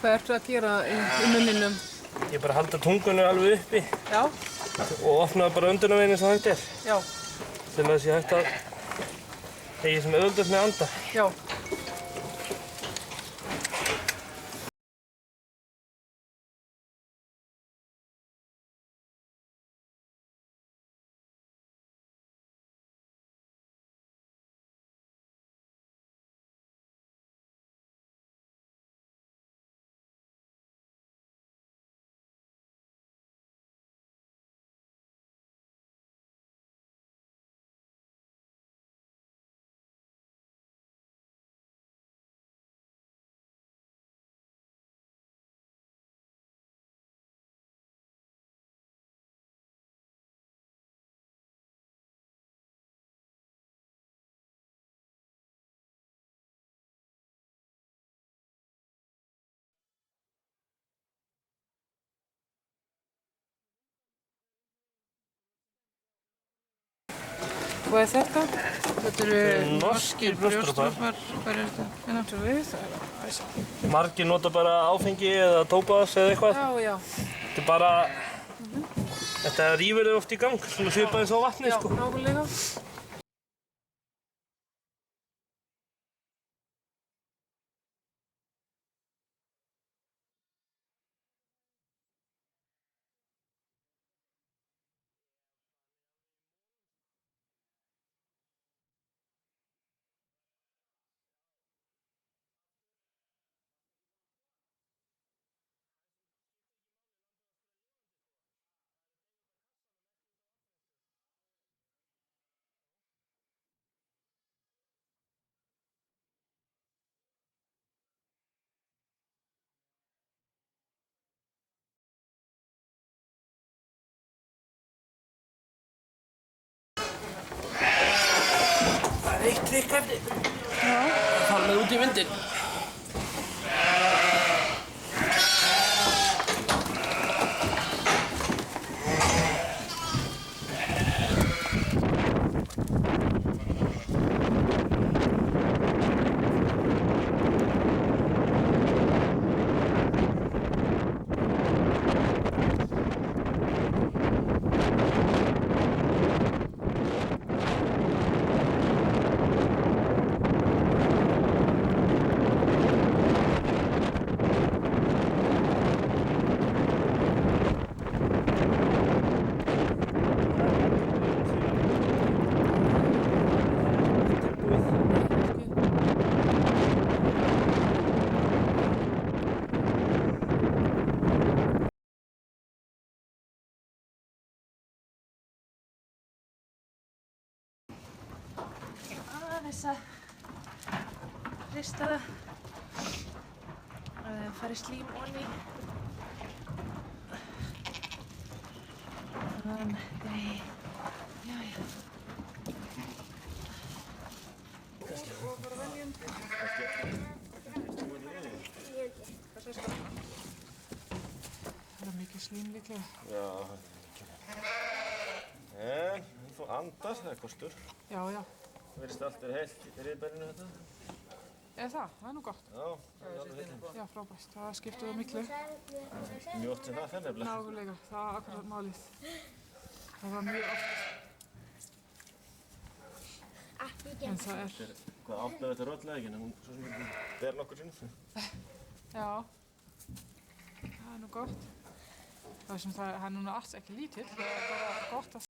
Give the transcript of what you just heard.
Hvað ertu að gera í munninum? Ég bara halda tungunni alveg uppi Já. og opnaði bara öndunarveginn eins og hægt er. Já. Til að það sé hægt að eigi sem auðveldast með að anda. Já. Hvað er þetta? Þetta eru norskir brjóstdroppar. Hvað er þetta? Þetta er við. Margir nota bara áfengi eða tóbaks eða eitthvað. Já, já. Þetta er bara, þetta rífur þau oft í gang, svona svipað eins og vatni, sko. Já, nákvæmlega. Það er eitt trikk eftir. Já. Það fara með út í vindinn. Aðeins að hrista það. Það fari slím onni. Þannig, já. Það er mikið slím líklega. Já, það er mikið. En þú andar, það er kostur. Já, já. Virðist allt er heilt í riðberinu þetta. Það? Það er nú gott. Já, það er alveg heilt. Já, frábært. Það skiptir það miklu. Mjög oft sem það fer nefnilega. Nákvæmlega. Það er akkurat málið. Það var mjög oft. En það er... Hvað áttnar þetta rölllegin, en hún svo sem ber nokkur sinnum. Já. Það er nú gott. Það er núna alls ekki lítill. Það er bara gott að